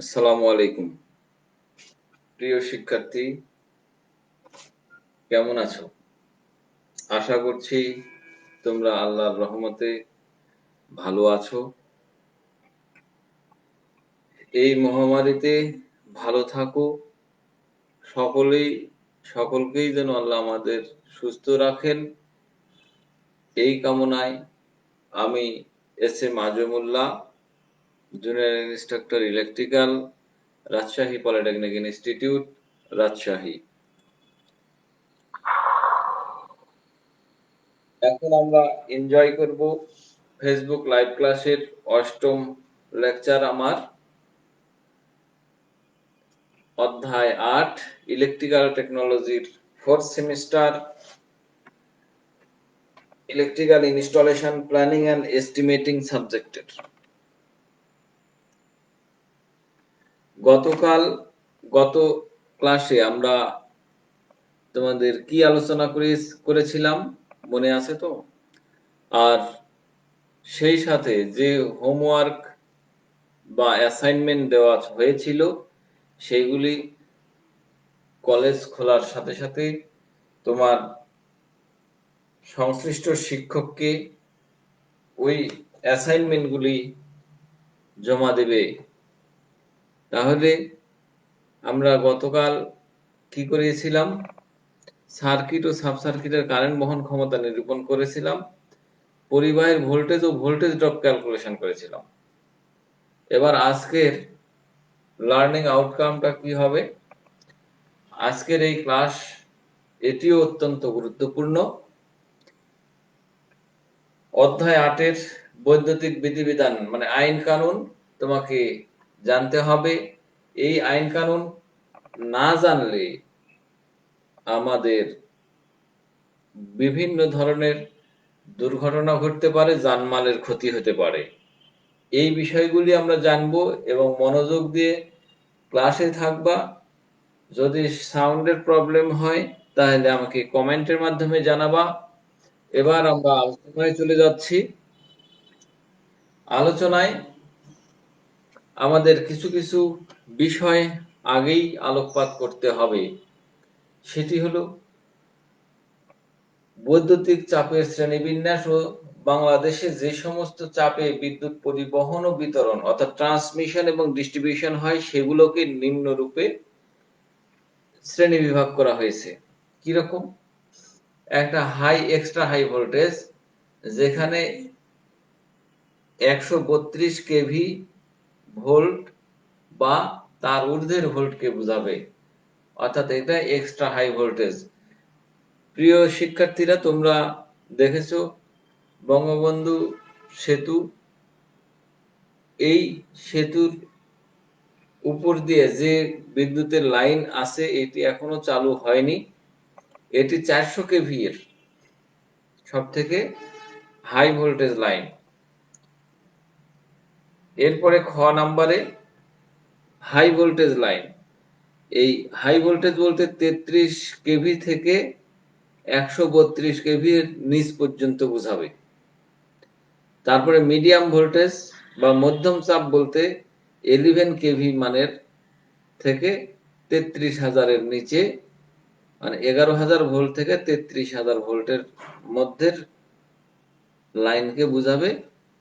আসসালামু আলাইকুম। প্রিয় শিক্ষার্থী, কেমন আছো? আশা করছি তোমরা আল্লাহর রহমতে ভালো আছো। এই মহামারীতে ভালো থাকো। সকলেই সকলকেই যেন আল্লাহ আমাদের সুস্থ রাখেন, এই কামনায় আমি S. Azmullah, junior instructor electrical, Rajshahi polytechnic institute, Rajshahi. এখন আমরা এনজয় করব ফেসবুক লাইভ ক্লাসের ৮ম লেকচার আমার, অধ্যায় ৮ ইলেকট্রিক্যাল টেকনোলজির 4th semester, electrical installation planning and estimating সাবজেক্টের। গত ক্লাসে আমরা তোমাদের কি আলোচনা করেছিলাম মনে আছে তো? আর সেই সাথে যে হোমওয়ার্ক বা অ্যাসাইনমেন্ট দেওয়া হয়েছিল সেইগুলি কলেজ খোলার সাথে সাথে তোমার সংশ্লিষ্ট শিক্ষককে ওই অ্যাসাইনমেন্টগুলি জমা দেবে। তাহলে আমরা গতকাল কি করেছিলাম? সার্কিট ও সাব সার্কিটের কারেন্ট বহন ক্ষমতা নিরূপণ করেছিলাম, পরিবাহের ভোল্টেজ ও ভোল্টেজ ড্রপ ক্যালকুলেশন করেছিলাম। এবার আজকের লার্নিং আউটকামটা কি হবে? আজকের এই ক্লাস এটিও অত্যন্ত গুরুত্বপূর্ণ। অধ্যায় ৮-এর বৈদ্যুতিক বিধিবিধান মানে আইন কানুন তোমাকে জানতে হবে। এই আইন কানুন না জানলে আমাদের বিভিন্ন ধরনের দুর্ঘটনা ঘটতে পারে, জানমালের ক্ষতি হতে পারে। এই বিষয়গুলি আমরা জানবো এবং মনোযোগ দিয়ে ক্লাসে থাকবা। যদি সাউন্ডের প্রবলেম হয় তাহলে আমাকে কমেন্টের মাধ্যমে জানাবা। এবার আমরা আলোচনায় চলে যাচ্ছি। আলোচনায় আমাদের কিছু কিছু বিষয় আগেই আলোকপাত করতে হবে। সেটি হলো বৈদ্যুতিক চাপের শ্রেণীবিন্যাস ও বাংলাদেশে যে সমস্ত চাপে বিদ্যুৎ পরিবহন ও বিতরণ অর্থাৎ ট্রান্সমিশন এবং ডিস্ট্রিবিউশন হয় সেগুলোকে নিম্নরূপে শ্রেণীবিভাগ করা হয়েছে। কিরকম? একটা এক্সট্রা হাই ভোল্টেজ যেখানে ১৩২ কেভি ভোল্ট বা তার ঊর্ধ্বের ভোল্টকে বোঝাবে, অর্থাৎ এটা এক্সট্রা হাই ভোল্টেজ। প্রিয় শিক্ষার্থীরা, তোমরা দেখেছো বঙ্গবন্ধু সেতু, এই সেতুর উপর দিয়ে যে বিদ্যুতের লাইন আছে এটি এখনো চালু হয়নি। এটি ৪০০ কেভি এর সব থেকে হাই ভোল্টেজ লাইন। এরপরে খ নাম্বারে হাই ভোল্টেজ লাইন। এই হাই ভোল্টেজ বলতে ৩৩ কেভি থেকে ১৩২ কেভি এর নিচ পর্যন্ত বোঝাবে। তারপরে মিডিয়াম ভোল্টেজ বা মধ্যম চাপ বলতে 11 কেভি মানের থেকে ৩৩,০০০ এর নিচে, মানে ১১,০০০ ভোল্ট থেকে ৩৩,০০০ ভোল্টের মধ্যের লাইনকে বোঝাবে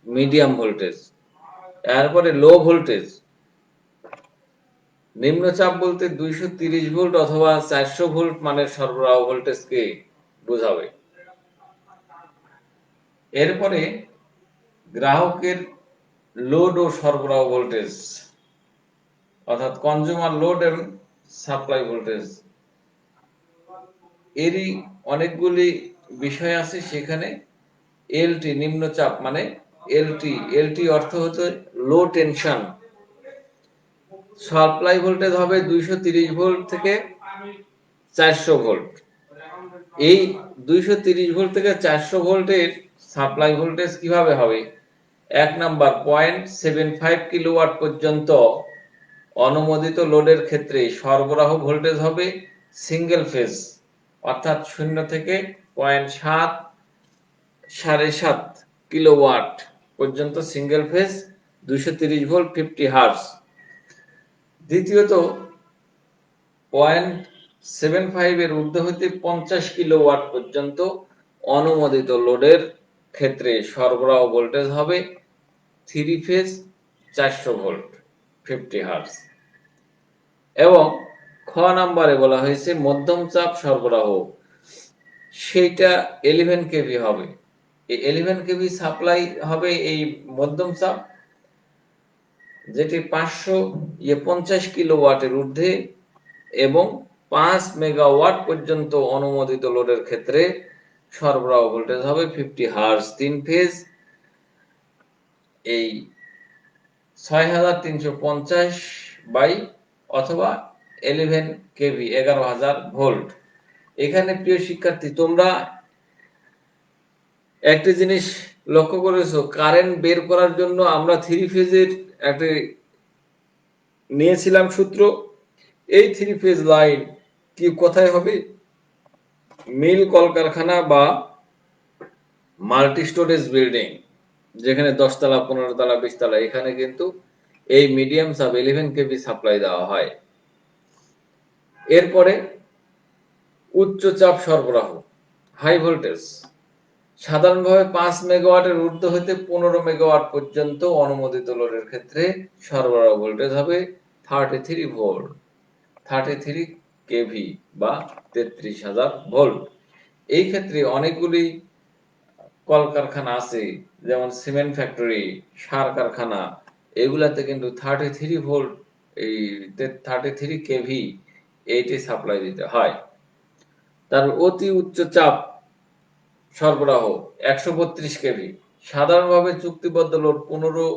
মিডিয়াম ভোল্টেজ। এরপরে লো ভোল্টেজ, নিম্নচাপ বলতে ২৩০ ভোল্ট অথবা ৪০০ ভোল্ট মানের সরবরাহ ভোল্টেজকে বোঝাবে। এরপরে গ্রাহকের লোড ও সরবরাহ ভোল্টেজ অর্থাৎ কনজিউমার লোড এবং সাপ্লাই ভোল্টেজ। এরই অনেকগুলি বিষয় আছে সেখানে। এলটি নিম্নচাপ মানে এলটি অর্থ হচ্ছে লো টেনশন। সাপ্লাই ভোল্টেজ হবে ২৩০ ভোল্ট থেকে ৪০০ ভোল্ট। এই ২৩০ ভোল্ট থেকে ৪০০ ভোল্টের সাপ্লাই ভোল্টেজ কিভাবে হবে? ১ নাম্বার 0.75 কিলোওয়াট পর্যন্ত অনুমোদিত লোডের ক্ষেত্রে সরবরাহ ভোল্টেজ হবে সিঙ্গেল ফেজ, অর্থাৎ ০ থেকে 0.7 ৭.৫ কিলোওয়াট পর্যন্ত সিঙ্গেল ফেজ, ২৩০ ভোল্ট 50 হার্জ। দ্বিতীয়ত 0.75 এর ঊর্ধ্বে হইতে 50 কিলোওয়াট পর্যন্ত অনুমোদিত লোডের ক্ষেত্রে সরবরাহ ভোল্টেজ হবে 3 ফেজ 400 ভোল্ট 50 হার্জ। এবং খ নাম্বারে বলা হয়েছে মধ্যম চাপ সরবরাহ, সেইটা 11 কেভি হবে। এই 11 কেভি সাপ্লাই হবে এই মধ্যম চাপ, যেটি 50 কিলোওয়াটের ঊর্ধ্বে এবং 5 মেগাওয়াট পর্যন্ত অনুমোদিত লোডের ক্ষেত্রে সরবরাহ ভোল্টেজ হবে 50 হার্জ 3 ফেজ, এই 6350 বাই অথবা 11 কেভি 11000 ভোল্ট। এখানে প্রিয় শিক্ষার্থী, তোমরা একটা জিনিস লক্ষ্য করেছো, কারেন্ট বের করার জন্য আমরা 3 ফেজের একটা নিয়েছিলাম সূত্র। এই 3 ফেজ লাইন কি কোথায় হবে? মিল কলকারখানা বা মাল্টি স্টোরেজ বিল্ডিং, যেখানে 10 তলা 15 তলা 20 তলা, এখানে কিন্তু এই মিডিয়াম সাব 11 কেভি সাপ্লাই দেওয়া হয়। এরপরে উচ্চ চাপ সরবরাহ হাই ভোল্টেজ, সাধারণভাবে 5 মেগাওয়াটের ঊর্ধ্বে হতে 15 মেগাওয়াট পর্যন্ত অনুমোদিত লোডের ক্ষেত্রে সরবরাহ ভোল্টেজ হবে 33 ভোল্ট 33 কেভি বা 33000 ভোল্ট। এই ক্ষেত্রে অনেকগুলি কলকারখানা আছে, যেমন সিমেন্ট ফ্যাক্টরি, সার কারখানা, এগুলাতে কিন্তু 33 ভোল্ট এই 33 কেভি এইটি সাপ্লাই দিতে হয়। তার অতি উচ্চ চাপ সরবরাহ 132 কেভি, সাধারণভাবে চুক্তিবদ্ধ লোড 15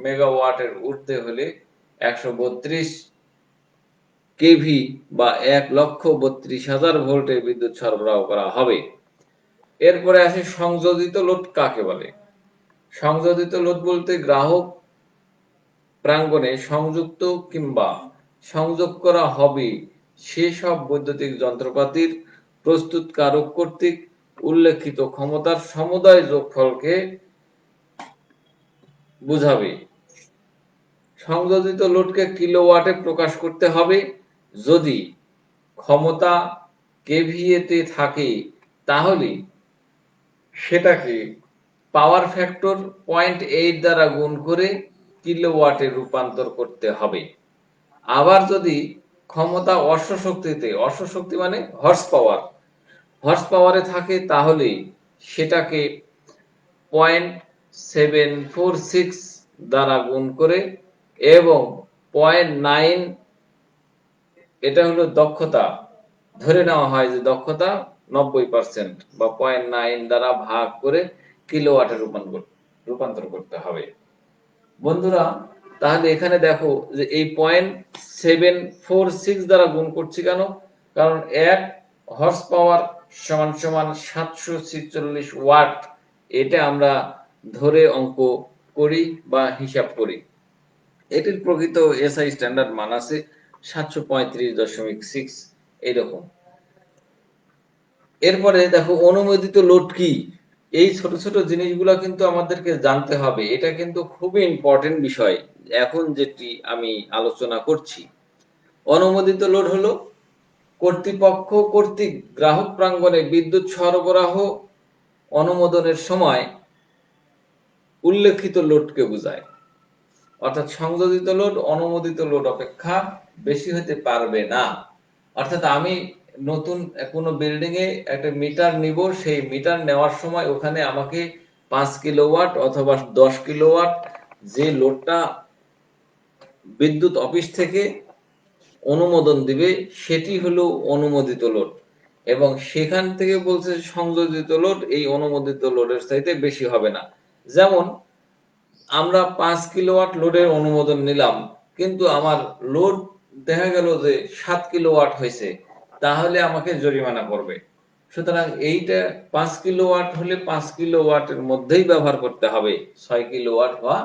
মেগাওয়াটের ঊর্ধ্বে হলে 132 কেভি বা 1,32,000 ভোল্টের বিদ্যুৎ সরবরাহ করা হবে। এরপরে আসে সংযোজিত লোড কাকে বলে? সংযোজিত লোড বলতে গ্রাহক প্রাঙ্গণে সংযুক্ত কিংবা সংযোগ করা হবে সেসব বৈদ্যুতিক যন্ত্রপাতির প্রস্তুতকারক কর্তৃক উল্লেখিত ক্ষমতার সমুদয় যোগফলকে বুঝাবে। সংযোজিত লোডকে কিলোওয়াটে প্রকাশ করতে হবে। যদি ক্ষমতা কেভিএ তে থাকে তাহলে সেটাকে পাওয়ার ফ্যাক্টর 0.8 দ্বারা গুণ করে কিলোওয়াটে রূপান্তর করতে হবে। আবার যদি ক্ষমতা অশ্ব শক্তি মানে হর্স পাওয়ারে থাকে তাহলে সেটাকে 0.746 দ্বারা গুণ করে এবং 0.9, এটা হলো দক্ষতা, ধরে নেওয়া হয় যে দক্ষতা 90% বা 0.9 দ্বারা ভাগ করে কিলোওয়াটে রূপান্তর করতে হবে। বন্ধুরা, তাহলে এখানে দেখো যে এই 0.746 দ্বারা গুণ করছি কেন? কারণ 1 হর্স পাওয়ার সমান সমান 746 ওয়াট, এটা আমরা ধরে অঙ্ক করি বা হিসাব করি। এটির প্রকৃত এসআই স্ট্যান্ডার্ড মান আছে 735.6 এরকম। এরপরে দেখো অনুমোদিত লোড কি? এই ছোট ছোট জিনিসগুলো কিন্তু আমাদেরকে জানতে হবে, এটা কিন্তু খুবই ইম্পর্টেন্ট বিষয় এখন যেটি আমি আলোচনা করছি। অনুমোদিত লোড হলো কর্তৃপক্ষ কর্তৃক গ্রাহক প্রাঙ্গণে বিদ্যুৎ সরবরাহ অনুমোদনের সময় উল্লেখিত লোডকে বোঝায়। অর্থাৎ সংযোজিত লোড অনুমোদিত লোড অপেক্ষা বেশি হতে পারবে না। অর্থাৎ আমি নতুন কোনো বিল্ডিং এ একটা মিটার নিব, সেই মিটার নেওয়ার সময় ওখানে আমাকে 5 কিলোওয়াট অথবা 10 কিলোওয়াট যে লোডটা বিদ্যুৎ অফিস থেকে অনুমোদন দিবে সেটি হলো অনুমোদিত লোড, এবং সেখান থেকে বলছে সংযোজিত লোড এই অনুমোদিত লোডের চাইতে বেশি হবে না। যেমন আমরা 5 কিলোওয়াট লোডের অনুমোদন নিলাম, কিন্তু আমার লোড দেখা গেল যে 7 কিলোওয়াট হয়েছে, তাহলে আমাকে জরিমানা করবে। সুতরাং এইটা 5 কিলোওয়াট হলে 5 কিলোওয়াটের মধ্যেই ব্যবহার করতে হবে, 6 কিলোওয়াট হওয়া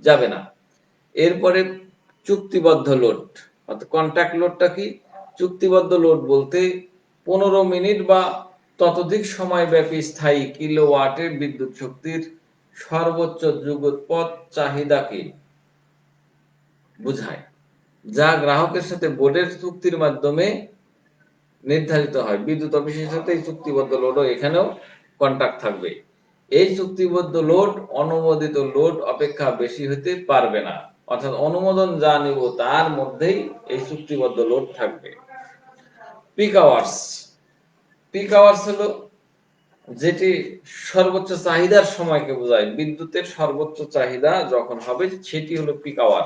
যাবে না। এরপরে চুক্তিবদ্ধ লোড অর্থাৎ কন্ট্রাক্ট লোডটা কি? চুক্তিবদ্ধ লোড বলতে 15 মিনিট বা ততোধিক সময় ব্যাপী স্থায়ী কিলোওয়াটের বিদ্যুৎ শক্তির সর্বোচ্চ যুগপৎ চাহিদাকে বোঝায়। যা গ্রাহকের সাথে বোর্ডের চুক্তির মাধ্যমে নির্ধারিত হয়। বিদ্যুৎ অফিসের সাথে এই চুক্তিবদ্ধ লোডও এখানেও কন্ট্রাক্ট থাকবে। এই চুক্তিবদ্ধ লোড অনুমোদিত লোড অপেক্ষা বেশি হতে পারবে না, অর্থাৎ অনুমোদন যা নিব তার মধ্যেই এই চুক্তিবদ্ধ লোড থাকবে। পিক আওয়ার্স, পিক আওয়ার্স হলো যেটি সর্বোচ্চ চাহিদার সময়কে বোঝায়। বিদ্যুতের সর্বোচ্চ চাহিদা যখন হবে সেটি হলো পিক আওয়ার।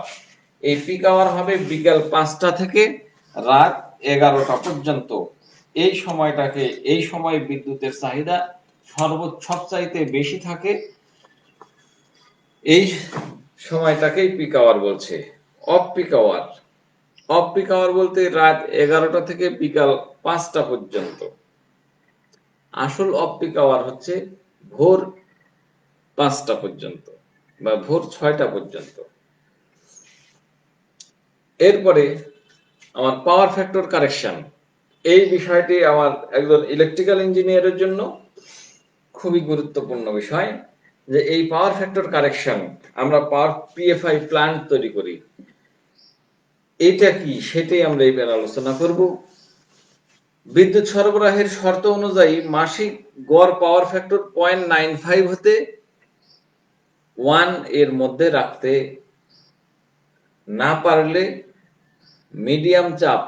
এই পিক আওয়ার হবে বিকাল 5টা থেকে রাত 11টা পর্যন্ত। এই সময় বিদ্যুতের চাহিদা সবচাইতে বেশি থাকে, এই সময়টাকেই পিক আওয়ার বলছে। Off peak hour, off peak hour বলতে রাত 11টা থেকে বিকাল 5টা পর্যন্ত। আসল অফ পিক আওয়ার হচ্ছে ভোর 5টা পর্যন্ত বা ভোর 6টা পর্যন্ত। এরপরে আমার পাওয়ার ফ্যাক্টর কারেকশন, এই বিষয়টি আমার একজন ইলেকট্রিক্যাল ইঞ্জিনিয়ারের জন্য খুবই গুরুত্বপূর্ণ বিষয়। যে এই পাওয়ার ফ্যাক্টর কারেকশন, আমরা পাওয়ার পিএফআই প্ল্যান্ট তৈরি করি, এটা কি সেটাই আমরা এবার আলোচনা করব। বিদ্যুৎ সরবরাহের শর্ত অনুযায়ী মাসিক গড় পাওয়ার ফ্যাক্টর 0.95 হতে 1 এর মধ্যে রাখতে না পারলে মিডিয়াম চাপ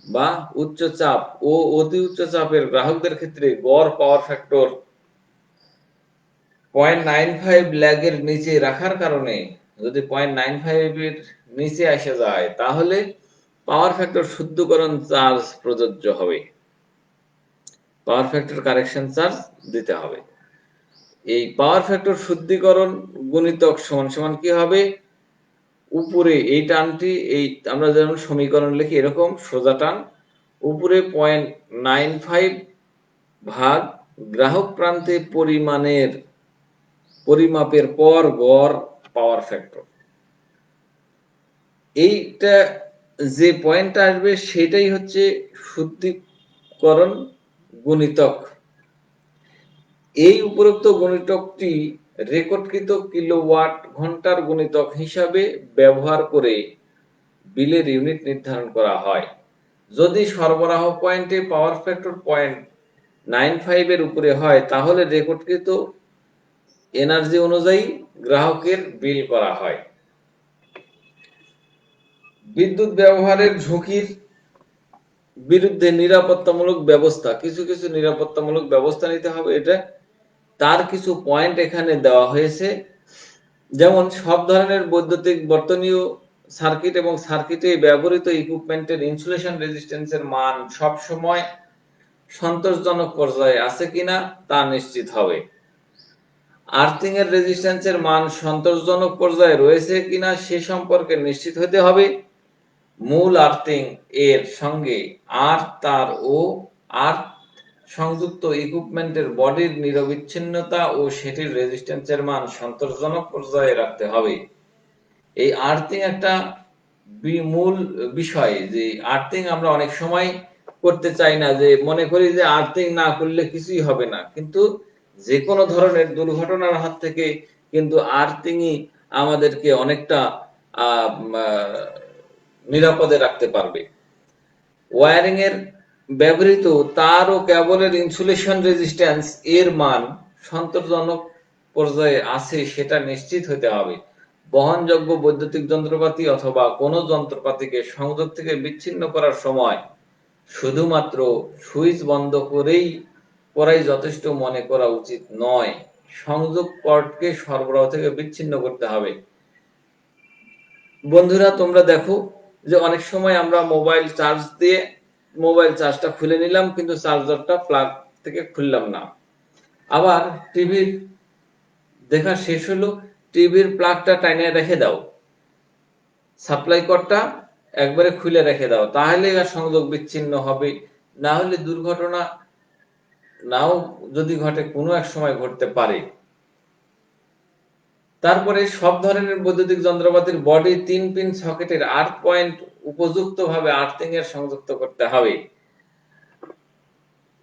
বা উচ্চ চাপ ও অতি উচ্চ চাপের গ্রাহকদের ক্ষেত্রে গড় পাওয়ার ফ্যাক্টর 0.95 ল্যাগের নিচে রাখার কারণে, যদি 0.95 এর নিচে আসে যায় তাহলে পাওয়ার ফ্যাক্টর শুদ্ধকরণ চার্জ প্রযোজ্য হবে, পাওয়ার ফ্যাক্টর কারেকশন চার্জ দিতে হবে। এই পাওয়ার ফ্যাক্টর শুদ্ধিকরণ গুণিতক সমান সমান কি হবে, উপরে এই টানটি, এই আমরা যেমন সমীকরণ লিখি এরকম সোজা টান, উপরে 0.95 ভাগ গ্রাহক প্রান্তে পরিমাপের পর গড় পাওয়ার ফ্যাক্টর। এইটা যে পয়েন্টটা আসবে সেটাই হচ্ছে শুদ্ধিকরণ গুণিতক। এই উপরোক্ত গুণিতকটি রেকর্ডকৃত কিলোওয়াট ঘন্টার গুণিতক হিসাবে ব্যবহার করে বিলের ইউনিট নির্ধারণ করা হয়। যদি সরবরাহ পয়েন্টে পাওয়ার ফ্যাক্টর 0.95 এর উপরে হয় তাহলে রেকর্ডকৃত এনার্জি অনুযায়ী গ্রাহকের বিল করা হয়। বিদ্যুৎ ব্যবহারের ঝুঁকির বিরুদ্ধে নিরাপত্তামূলক ব্যবস্থা, কিছু কিছু নিরাপত্তামূলক ব্যবস্থা নিতে হবে, এটা তার কিছু পয়েন্ট এখানে দেওয়া হয়েছে। যেমন সব ধরনের বৈদ্যুতিক বর্তনীয় সার্কিট এবং সার্কিটে ব্যবহৃত ইকুইপমেন্টের ইনসুলেশন রেজিস্ট্যান্সের মান সব সময় সন্তোষজনক পর্যায়ে আছে কিনা তা নিশ্চিত হবে। আর্থিং এর রেজিস্ট্যান্সের মান সন্তোষজনক পর্যায়ে রয়েছে কিনা সে সম্পর্কে নিশ্চিত হতে হবে। মূল আর্থিং এর সঙ্গে তার ও সংযুক্ত ইকুইপমেন্টের বডির নিরবিচ্ছিন্নতা ও সেটির রেজিস্ট্যান্সের মান সন্তোষজনক পর্যায়ে রাখতে হবে। এই আর্থিং একটা মূল বিষয়, যে আর্থিং আমরা অনেক সময় করতে চাই না, যে মনে করি যে আর্থিং না করলে কিছুই হবে না, কিন্তু যে কোনো ধরনের দুর্ঘটনার হাত থেকে কিন্তু আর্থিংই আমাদেরকে অনেকটা নিরাপদে রাখতে পারবে। ওয়্যারিং এর ব্যবহৃত তার ও কেবলের ইনসুলেশন রেজিস্ট্যান্স এর মান সন্তোষজনক পর্যায়ে আছে সেটা নিশ্চিত হতে হবে। বহনযোগ্য বৈদ্যুতিক যন্ত্রপাতি অথবা কোনো যন্ত্রপাতিকে সংযোগ থেকে বিচ্ছিন্ন করার সময় শুধুমাত্র সুইচ বন্ধ করাই যথেষ্ট মনে করা উচিত নয়, সংযোগ পর্টকে সরবরাহ থেকে বিচ্ছিন্ন করতে হবে। বন্ধুরা তোমরা দেখো যে অনেক সময় আমরা মোবাইল চার্জ দিয়ে মোবাইল চার্জটা খুলে নিলাম কিন্তু চার্জারটা প্লাগ থেকে খুললাম না, আবার টিভির দেখা শেষ হলো, টিভির প্লাগটা টাইনে রেখে দাও, সাপ্লাই কর্ডটা একবারে খুলে রেখে দাও, তাহলে আর সংযোগ বিচ্ছিন্ন হবে। না হলে দুর্ঘটনা নাও যদি ঘটে, কোনো এক সময় ঘটতে পারে। তারপরে সব ধরনের বৈদ্যুতিক যন্ত্রপাতির বডি 3 পিন সকেটের আর্থ পয়েন্ট উপযুক্তভাবে আর্থিং এর সংযুক্ত করতে হবে।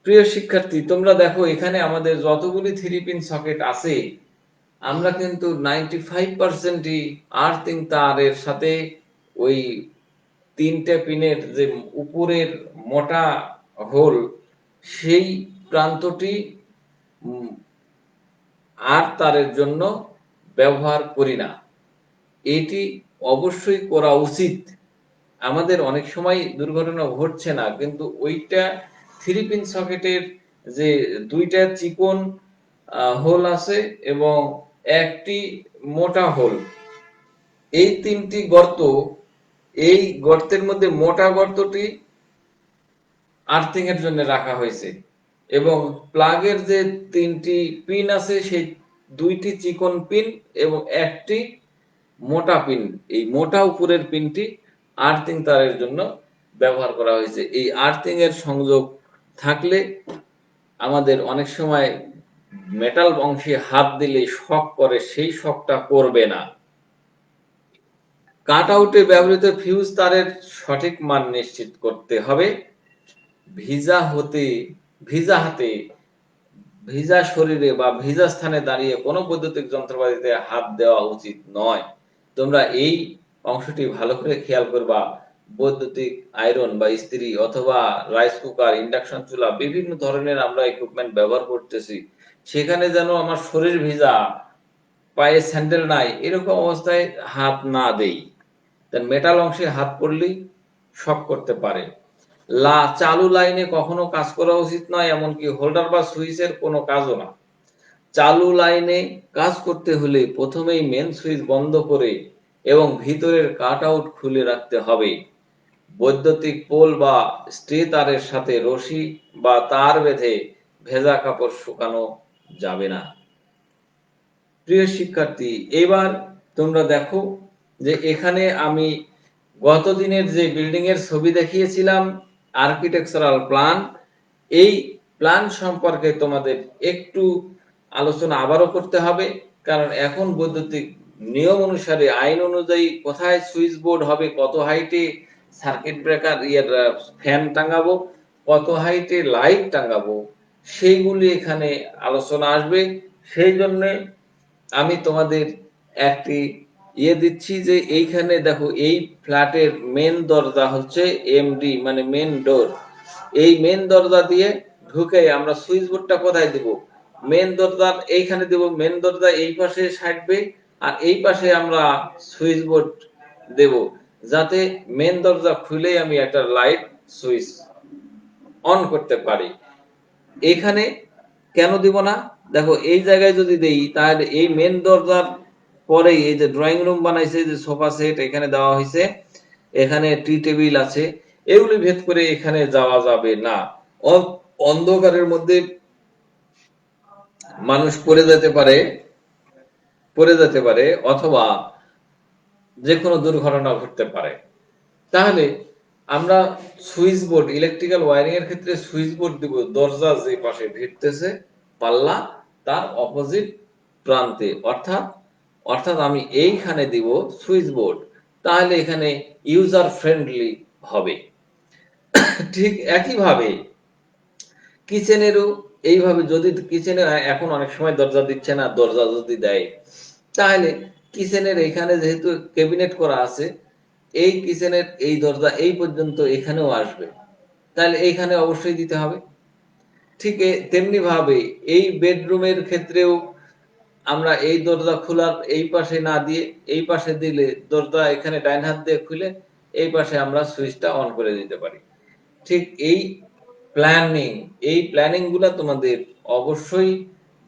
প্রিয় শিক্ষার্থী তোমরা দেখো এখানে আমাদের যতগুলি 3 পিন সকেট আছে আমরা কিন্তু 95%ই আর্থিং তারের সাথে ওই তিনটে পিনের যে উপরের মোটা হোল, সেই প্রান্তটি আর তারের জন্য ব্যবহার করি না। এটি অবশ্যই করা উচিত। আমাদের অনেক সময় দুর্ঘটনা ঘটছে না, কিন্তু ওইটা 3 পিন সকেটের যে দুইটা চিকন হোল আছে এবং একটি মোটা হোল, এই তিনটি গর্ত, এই গর্তের মধ্যে মোটা গর্তটি আর্থিং এর জন্য রাখা হয়েছে এবং প্লাগের যে তিনটি পিন আছে সেই দুইটি চিকন পিন এবং একটি মোটা পিন, এই মোটা উপরের পিনটি আর্থিং তারের জন্য ব্যবহার করা হয়েছে। এই আর্থিং এর সংযোগ থাকলে আমাদের অনেক সময় মেটাল অংশে হাত দিলে শক করে, সেই শকটা করবে না। কাট আউটে ব্যবহৃত ফিউজ তারের সঠিক মান নিশ্চিত করতে হবে। ভিজা হাতে, ভিজা শরীরে বা ভিজা স্থানে দাঁড়িয়ে কোনো বৈদ্যুতিক যন্ত্রপাতিতে হাত দেওয়া উচিত নয়। তোমরা এই অংশটি ভালো করে খেয়াল করবা। বৈদ্যুতিক আয়রন বা ইস্ত্রি অথবা রাইস কুকার, ইন্ডাকশন চুলা, বিভিন্ন ধরনের আমরা ইকুইপমেন্ট ব্যবহার করতেছি, সেখানে যেন আমার শরীর ভিজা, পায়ে স্যান্ডেল নাই, এরকম অবস্থায় হাত না দেই। মেটাল অংশে হাত পড়লেই শক করতে পারে। চালু লাইনে কখনো কাজ করা উচিত নয়, এমনকি হোল্ডার বা সুইচের কোনো কাজও না। চালু লাইনে কাজ করতে হলে প্রথমেই মেন সুইচ বন্ধ করে এবং ভিতরের কাট আউট খুলে রাখতে হবে। বৈদ্যুতিক পোল বা স্ট্রে তারের সাথে রশি বা তার বেঁধে ভেজা কাপড় শুকানো যাবে না। প্রিয় শিক্ষার্থী, এবার তোমরা দেখো যে এখানে আমি গত দিনের যে বিল্ডিং এর ছবি দেখিয়েছিলাম, আর্কিটেকচারাল প্ল্যান, এই প্ল্যান সম্পর্কে তোমাদের একটু আলোচনা আবারও করতে হবে, কারণ এখন বৈদ্যুতিক নিয়ম অনুসারে, আইন অনুযায়ী কোথায় সুইচ বোর্ড হবে, কত হাইটে সার্কিট ব্রেকার ফ্যান টাঙাবো, কত হাইটে লাইট টাঙাবো, সেইগুলি এখানে আলোচনা আসবে। সেই জন্য আমি তোমাদের একটি দিচ্ছি যে এইখানে দেখো, এই ফ্ল্যাটের মেন দরজা হচ্ছে এমডি মানে মেন ডোর। এই মেন দরজা দিয়ে ঢুকে আমরা সুইচ বোর্ডটা কোথায় দেব? মেন দরজার এইখানে দেব। মেন দরজা এই পাশে সাইডবে আর এই পাশে আমরা সুইচ বোর্ড দেব, যাতে মেন দরজা খুলেই আমি একটা লাইট সুইচ অন করতে পারি। এখানে কেন দিব না? দেখো, এই জায়গায় যদি দেই তাহলে এই মেন দরজার পরেই এই যে ড্রয়িং রুম বানাইছে, যে সোফা সেট এখানে দেওয়া হয়েছে, এখানে টি টেবিল আছে, এগুলি ভেদ করে এখানে যাওয়া যাবে না। অন্ধকারের মধ্যে মানুষ পড়ে যেতে পারে অথবা যে কোনো দুর্ঘটনা ঘটতে পারে। তাহলে আমরা সুইচ বোর্ড, ইলেকট্রিক্যাল ওয়্যারিং এর ক্ষেত্রে সুইচ বোর্ড দিব দরজা যে পাশে ভিড়তেছে পাল্লা তার অপোজিট প্রান্তে, অর্থাৎ আমি এইখানে দিব সুইচ বোর্ড। তাহলে এখানে ইউজার ফ্রেন্ডলি হবে। ঠিক একইভাবে কিচেনেরও এইভাবে, যদি কিচেনে এখন অনেক সময় দরজা দিচ্ছে না, দরজা যদি দেয় তাহলে কিচেনের এখানে যেহেতু ক্যাবিনেট করা আছে, এই কিচেনের এই দরজা এই পর্যন্ত এখানেও আসবে, তাহলে এইখানে অবশ্যই দিতে হবে। ঠিক তেমনি ভাবে এই বেডরুমের ক্ষেত্রেও আমরা এই দরজা খোলার এই পাশে না দিয়ে এই পাশে দিলে দরজা এখানে ডাইন হাত দিয়ে খুলে এই পাশে আমরা সুইচটা অন করে দিতে পারি। ঠিক এই প্ল্যানিং গুলা তোমাদের অবশ্যই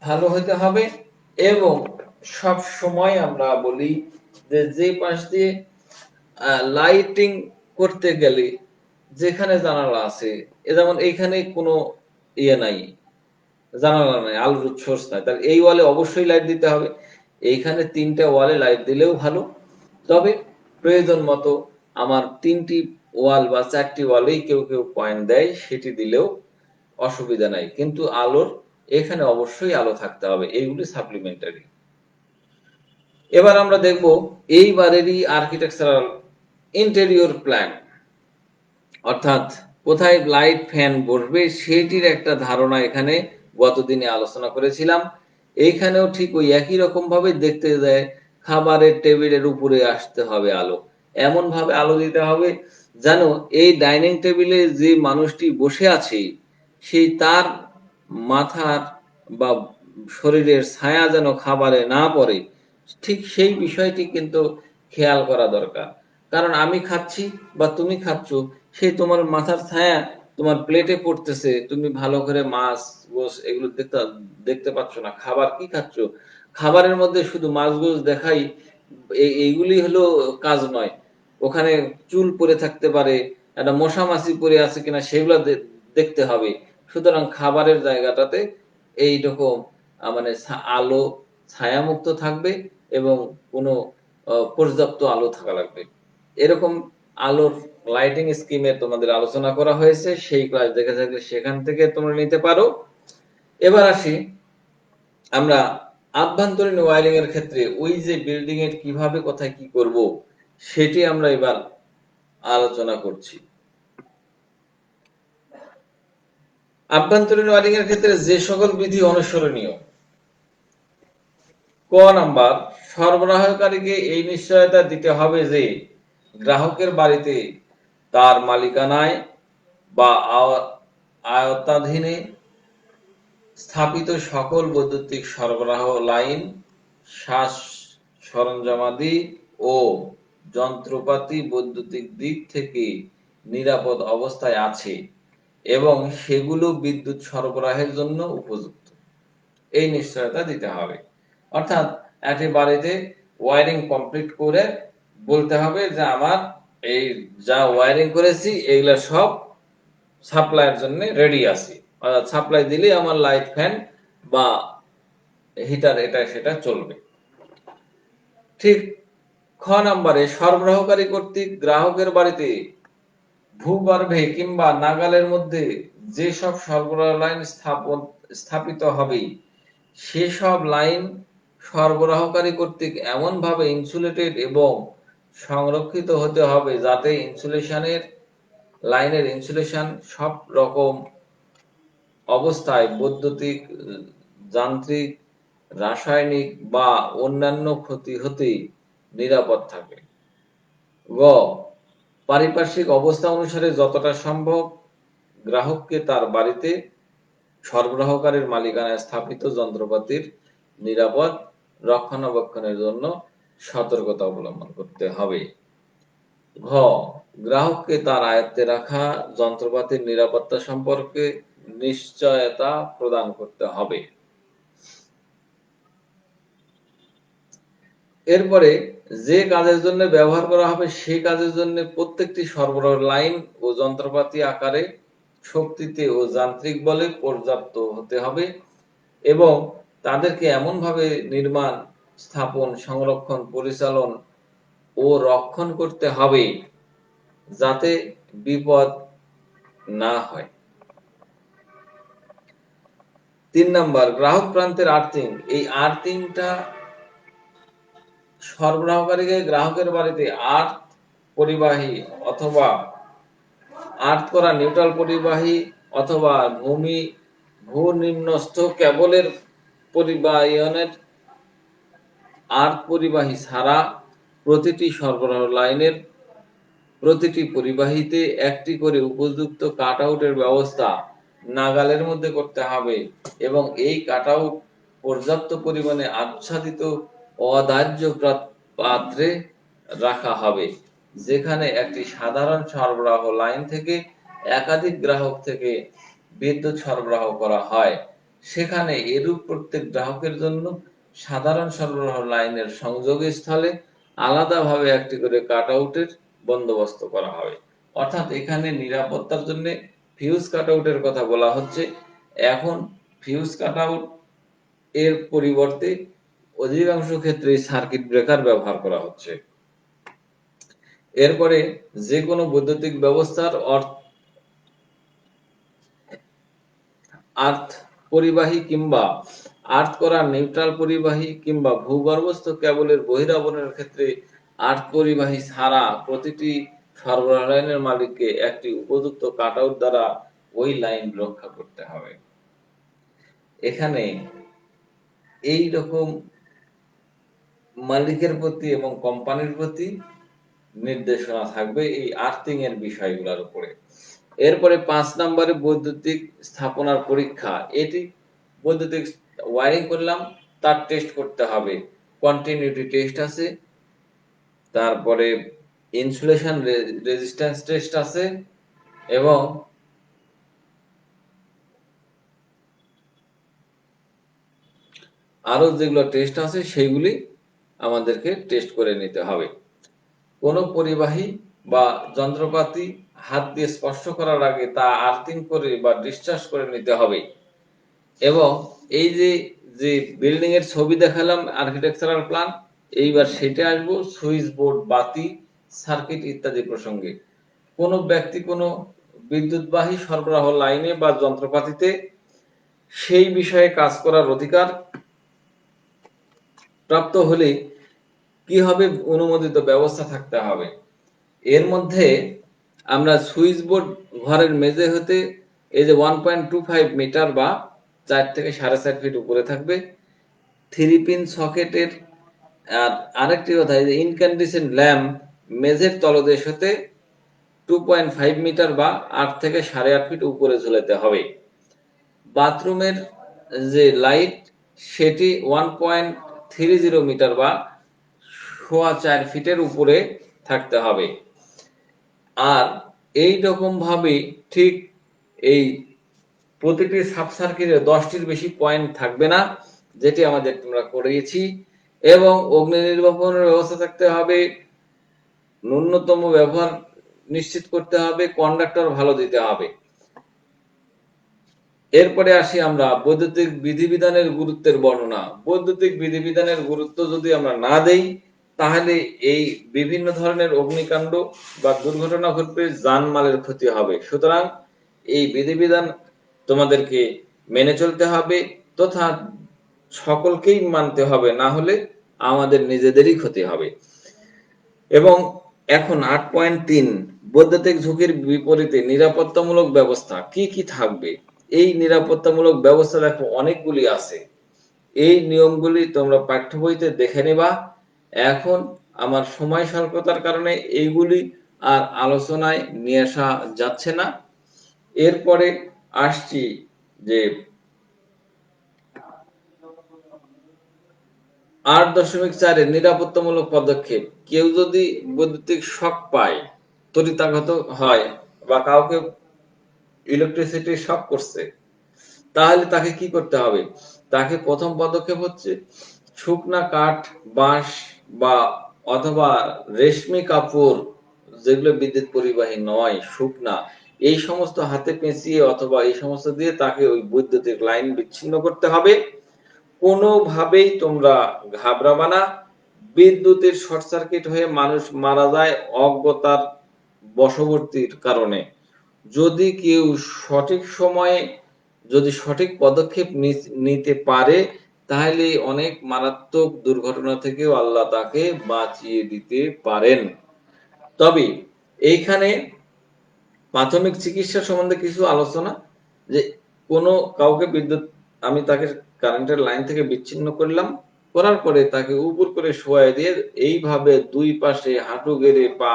ভালো হতে হবে। এবং সব সময় আমরা বলি যে পাশ দিয়ে লাইটিং করতে গেলে যেখানে জানালা আছে, যেমন এইখানে কোনো নাই, জানালা নাই, আলোর সোর্স নাই, তাহলে এই ওয়ালে অবশ্যই লাইট দিতে হবে। এইখানে 3টা ওয়ালে লাইট দিলেও ভালো, তবে প্রয়োজন মতো আমার 3টি ওয়াল বা 4টি ওয়ালেই কেউ পয়েন্ট দেয়, সেটি দিলেও অসুবিধা নাই, কিন্তু আলোর এখানে অবশ্যই আলো থাকতে হবে। এইগুলি সাপ্লিমেন্টারি। এবার আমরা দেখব এইবারেরই আর্কিটেকচারাল ইন্টেরিয়র প্ল্যান, অর্থাৎ কোথায় লাইট ফ্যান বসবে সেটির একটা ধারণা এখানে গতদিনে আলোচনা করেছিলাম। এইখানেও ঠিক ওই একই রকম ভাবে দেখতে যায়, খাবারের টেবিলের উপরে আসতে হবে আলো, এমন ভাবে আলো দিতে হবে জানো, এই ডাইনিং টেবিলে যে মানুষটি বসে আছে সেই তার মাথার বা শরীরের ছায়া যেন খাবারে না পড়ে, ঠিক সেই বিষয়টি কিন্তু খেয়াল করা দরকার। কারণ আমি খাচ্ছি বা তুমি খাচ্ছ, সেই তোমার মাথার ছায়া তোমার প্লেটে পড়তেছে, তুমি ভালো করে মাছ গোস এগুলো দেখতে দেখতে পাচ্ছ না। খাবার কি খাচ্ছ? খাবারের মধ্যে শুধু মাছ গোস দেখাই এইগুলি হলো কাজ নয়। ওখানে চুল পড়ে থাকতে পারে, একটা মশা মাছি পড়ে আছে কিনা সেগুলো দেখতে হবে। সুতরাং খাবারের জায়গাটাতে এইরকম মানে আলো ছায়ামুক্ত থাকবে এবং কোনো পর্যাপ্ত আলো থাকা লাগবে। এরকম আলোর লাইটিং স্কিমে তোমাদের আলোচনা করা হয়েছে, সেই ক্লাস দেখে থাকলে সেখান থেকে তোমরা নিতে পারো। এবার আসি আমরা আভ্যন্তরীণ ওয়্যারিং এর ক্ষেত্রে ওই যে বিল্ডিং এর কিভাবে কোথায় কি করব সেটি আমরা এবার আলোচনা করছি। আভ্যন্তরীণ ওয়্যারিং এর ক্ষেত্রে যে সকল বিধি অনুসরণীয়: ক নাম্বার, সরবরাহকারীকে এই নিশ্চয়তা দিতে হবে যে গ্রাহকের বাড়িতে তার মালিকানায় বা আওতাধীনে স্থাপিত সকল বৈদ্যুতিক সরবরাহ লাইন, শ্বাস সরঞ্জামাদি ও যন্ত্রপাতি বৈদ্যুতিক দিক থেকে নিরাপদ অবস্থায় আছে এবং সেগুলো বিদ্যুৎ সরবরাহের জন্য উপযুক্ত, এই নিশ্চয়তা দিতে হবে। অর্থাৎ একটি বাড়িতে ওয়্যারিং কমপ্লিট করে বলতে হবে যে আমার এই যা ওয়্যারিং করেছি এগুলা সব সাপ্লাইয়ের জন্য রেডি আছে, অর্থাৎ সাপ্লাই দিলেই আমার লাইট ফ্যান বা হিটার এটা সেটা চলবে। ঠিক খ নাম্বারে, সরবরাহকারী কর্তৃক গ্রাহকের বাড়িতে ভূগর্ভে কিংবা নাগালের মধ্যে যেসব সরবরাহ লাইন স্থাপিত হবে সেসব লাইন সরবরাহকারী কর্তৃক এমনভাবে ইনসুলেটেড এবং সংরক্ষিত হতে হবে যাতে লাইনের ইনসুলেশন সব রকম অবস্থায় বৈদ্যুতিক, যান্ত্রিক, রাসায়নিক বা অন্যান্য ক্ষতি হতে নিরাপদ থাকে। গ, পারিপার্শ্বিক অবস্থা অনুসারে যতটা সম্ভব গ্রাহককে তার বাড়িতে সরবরাহকারীর মালিকানায় স্থাপিত যন্ত্রপাতির নিরাপদ রক্ষণাবেক্ষণের জন্য সতর্কতা অবলম্বন করতে হবে। ঘ, গ্রাহককে তার আয়ত্তে রাখা যন্ত্রপাতির নিরাপত্তা সম্পর্কে নিশ্চয়তা প্রদান করতে হবে। এরপরে যে কাজের জন্য ব্যবহার করা হবে সেই কাজের জন্য প্রত্যেকটি সরবরাহ লাইন ও যন্ত্রপাতি আকারে, শক্তিতে ও যান্ত্রিক বলে পর্যাপ্ত হতে হবে এবং তাদেরকে এমনভাবে নির্মাণ, স্থাপন, সংরক্ষণ, পরিচালন ও রক্ষণ করতে হবে যাতে বিপদ না হয়। 3 নাম্বার, গ্রাহক প্রান্তের আর্থিং। এই আর্থিংটা সরবরাহকারীকে গ্রাহকের বাড়িতে আর্থ পরিবাহী অথবা আর্থ করা নিউট্রাল পরিবাহী অথবা ভূনিম্নস্থ কেবলের পরিবাহনের আর্থ পরিবাহী ছাড়া প্রতিটি সরবরাহ লাইনের প্রতিটি পরিবাহীতে একটি করে উপযুক্ত কাটআউটের ব্যবস্থা নাগালের মধ্যে করতে হবে এবং এই কাটআউট পর্যাপ্ত পরিমাণে আচ্ছাদিত অদাহ্য পাত্রে রাখা হবে, যেখানে একটি সাধারণ সরবরাহ লাইন থেকে একাধিক গ্রাহক থেকে বিদ্যুৎ সরবরাহ করা হয়। সেখানে এরূপ প্রত্যেক গ্রাহকের জন্য সাধারণ সরবরাহ লাইনের সংযোগস্থলে আলাদাভাবে একটি করে কাটআউটের বন্দোবস্ত করা হবে। অর্থাৎ এখানে নিরাপত্তার জন্য ফিউজ কাটআউটের কথা বলা হচ্ছে। এখন ফিউজ কাটআউট এর পরিবর্তে অধিকাংশ ক্ষেত্রে সার্কিট ব্রেকার ব্যবহার করা হচ্ছে। এরপরে যে কোনো বৈদ্যুতিক ব্যবস্থার আর্থ পরিবাহী কিংবা আর্থ করা নিউট্রাল পরিবাহী কিংবা ভূগর্ভস্থ কেবলের বহিরাবরণের ক্ষেত্রে আর্থ পরিবাহী ছাড়া প্রতিটি সরবরাহ লাইনের মালিককে একটি উপযুক্ত কাটআউট দ্বারা ওই লাইন রক্ষা করতে হবে। এখানে এই রকম মালিকের প্রতি এবং কোম্পানির প্রতি নির্দেশনা থাকবে এই আর্থিং এর বিষয়গুলোর উপরে। এরপরে 5 নম্বরে বৈদ্যুতিক স্থাপনার পরীক্ষা। এটি বৈদ্যুতিক ওয়ারিং করলাম, তার টেস্ট করতে হবে। কন্টিনিউটি টেস্ট আছে, তারপরে ইনসুলেশন রেজিস্ট্যান্স টেস্ট আছে, এবং আরো যেগুলো টেস্ট আছে সেইগুলি আমাদেরকে টেস্ট করে নিতে হবে। কোনো পরিবাহী বা যন্ত্রপাতি হাত দিয়ে স্পর্শ করার আগে তা আর্থিং করে বা ডিসচার্জ করে নিতে হবে। এবং এই যে যে বিল্ডিং এর ছবি দেখালাম আর্কিটেকচারাল প্ল্যান, এইবার সেটা আসবো সুইচ বোর্ড, বাতি, সার্কিট ইত্যাদি প্রসঙ্গে। কোনো ব্যক্তি কোনো বিদ্যুৎবাহী সরবরাহ লাইনে বা যন্ত্রপাতিতে সেই বিষয়ে কাজ করার অধিকার প্রাপ্ত হলে কি হবে, অনুমোদিত ব্যবস্থা থাকতে হবে। এর মধ্যে আমরা সুইচ বোর্ড ঘরের মেঝে হতে এই যে 1.25 মিটার বা 4 থেকে 4.5 ফিট উপরে থাকবে। 3 পিন সকেটের, আর আরেকটি কথা, এই যে ইনক্যান্ডেসেন্ট ল্যাম্প মেঝের তলদেশ হতে 2.5 মিটার বা 8 থেকে 8.5 ফিট উপরে ঝুলাতে হবে। বাথরুমের যে লাইট সেটি 1.30 মিটার বা 4.25 ফিটের উপরে থাকতে হবে। আর এই রকম ভাবে ঠিক এই প্রতিটি সাব সার্কিটে 10টির বেশি পয়েন্ট থাকবে না, যেটি আমাদের তোমরা করিয়েছি। এবং অগ্নি নির্বাপনের ব্যবস্থা থাকতে হবে, ন্যূনতম ব্যবহার নিশ্চিত করতে হবে, কন্ডাক্টর ভালো দিতে হবে। এরপরে আসি আমরা বৈদ্যুতিক বিধিবিধানের গুরুত্বের বর্ণনা। বৈদ্যুতিক বিধিবিধানের গুরুত্ব যদি আমরা না দেই, তাহলে এই বিভিন্ন ধরনের অগ্নিকাণ্ড বা দুর্ঘটনা ঘটবে, জানমালের ক্ষতি হবে। সুতরাং এই বিধিবিধান তোমাদেরকে মেনে চলতে হবে, তথা সকলকেই মানতে হবে, না হলে আমাদের নিজেদেরই ক্ষতি হবে। এবং এখন 8.3 বৈদ্যুতিক ঝুঁকির বিপরীতে নিরাপত্তামূলক ব্যবস্থা কি কি থাকবে। এই নিরাপত্তামূলক ব্যবস্থা দেখো অনেকগুলি আছে। এই নিয়মগুলি তোমরা পাঠ্য বইতে দেখে নেবা। এখন আমার সময় স্বল্পতার কারণে এইগুলি আর আলোচনায় নিয়ে আসা যাচ্ছে না। এরপরে আসছি যে 8.4 নিরাপত্তামূলক পদক্ষেপ। কেউ যদি বৈদ্যুতিক শক পায়, তড়িতাঘাত হয়, বা কাউকে ইলেকট্রিসিটি শক করছে, তাহলে তাকে কি করতে হবে। তাকে প্রথম পদক্ষেপ হচ্ছে শুকনা কাঠ, বাঁশ বা অথবা রেশমি কাপড়, যেগুলো বিদ্যুৎ পরিবাহী নয়, শুকনা, এই সমস্ত হাতে পেঁচিয়ে অথবা এই সমস্ত দিয়ে তাকে ওই বৈদ্যুতিক লাইন বিচ্ছিন্ন করতে হবে। কোনোভাবেই তোমরা ঘাবড়াবা না। বিদ্যুতের শর্ট সার্কিট হয়ে মানুষ মারা যায় অজ্ঞতার বশবর্তীর কারণে। যদি কেউ সঠিক সময়ে যদি সঠিক পদক্ষেপ নিতে পারে, তাহলে অনেক মারাত্মক দুর্ঘটনা থেকেও আল্লাহ তাকে বাঁচিয়ে দিতে পারেন। তবে এইখানে প্রাথমিক চিকিৎসা সম্বন্ধে কিছু আলোচনা, যে কোনো কাউকে বিদ্যুৎ, আমি তাকে কারেন্টের লাইন থেকে বিচ্ছিন্ন করলাম, করার পরে তাকে উপর করে শোয়াই দিয়ে এইভাবে দুই পাশে হাঁটু গেড়ে পা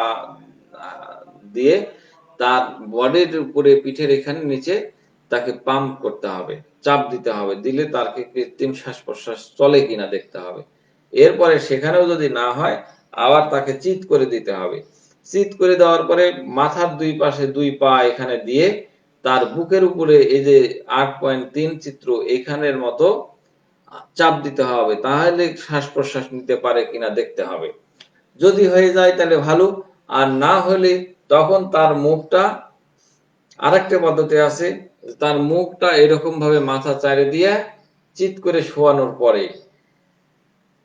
দিয়ে তার বডির উপরে, পিঠের এখানে নিচে তাকে পাম্প করতে হবে, চাপ দিতে হবে। দিলে তাকে কৃত্রিম শ্বাস প্রশ্বাস চলে কিনা দেখতে হবে। এরপরে সেখানেও যদি না হয়, আবার তাকে চিৎ করে দিতে হবে। চিৎ করে দেওয়ার পরে মাথার দুই পাশে দুই পা এখানে দিয়ে তার বুকের উপরে এই যে 8.3 চিত্র এখানের মতো চাপ দিতে হবে, তাহলে শ্বাস প্রশ্বাস নিতে পারে কিনা দেখতে হবে। যদি হয়ে যায় তাহলে ভালো, আর না হলে তখন তার মুখটা, আরেকটা পদ্ধতি আছে, তার মুখটা এরকম ভাবে মাথা চাড়ে দিয়ে চিৎ করে শোয়ানোর পরে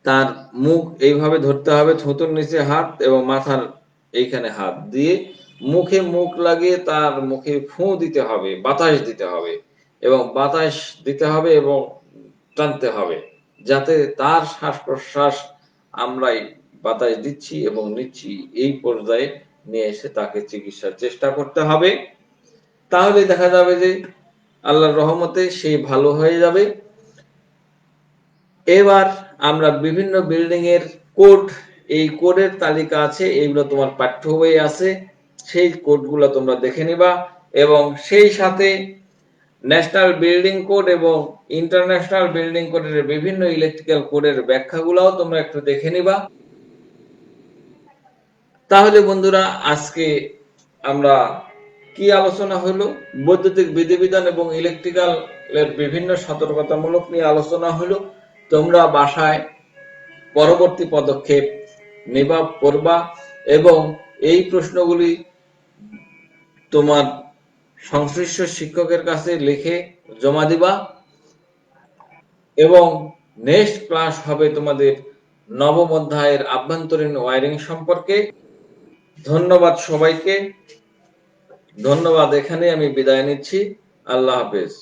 তার মুখ এইভাবে ধরতে হবে, থুতুর নিচে হাত এবং মাথার এইখানে হাত দিয়ে মুখে মুখ লাগিয়ে তার মুখে ফুঁ দিতে হবে, বাতাস দিতে হবে, এবং বাতাস দিতে হবে এবং টানতে হবে, যাতে তার শ্বাস প্রশ্বাস আমরাই বাতাস দিচ্ছি এবং নিচ্ছি এই পর্যায়ে নিয়ে এসে তাকে চিকিৎসার চেষ্টা করতে হবে। তাহলে দেখা যাবে যে আল্লাহর রহমতে সে ভালো হয়ে যাবে। এবার আমরা বিভিন্ন বিল্ডিং এর কোড এই কোডের তালিকা আছে, এইগুলো তোমার পাঠ্য বইয়ে আছে, সেই কোডগুলো তোমরা দেখে নিবা এবং সেই সাথে ন্যাশনাল বিল্ডিং কোড এবং ইন্টারন্যাশনাল বিল্ডিং কোডের বিভিন্ন ইলেকট্রিক্যাল কোডের ব্যাখ্যাগুলোও তোমরা একটু দেখে নিবা। তাহলে বন্ধুরা, আজকে আমরা কি আলোচনা হলো? বৈদ্যুতিক বিধিবিধান এবং ইলেকট্রিক্যাল এর বিভিন্ন সতর্কতামূলক নিয়ে আলোচনা হলো। তোমরা বাসায় পরবর্তী পদক্ষেপ নেবা, পড়বা এবং এই প্রশ্নগুলি তোমার সংশ্লিষ্ট শিক্ষকের কাছে লিখে জমা দিবা এবং নেক্সট ক্লাস হবে তোমাদের নবম অধ্যায়ের আভ্যন্তরীণ ওয়্যারিং সম্পর্কে। ধন্যবাদ সবাইকে, ধন্যবাদ। এখানে আমি বিদায় নিচ্ছি। আল্লাহ হাফেজ।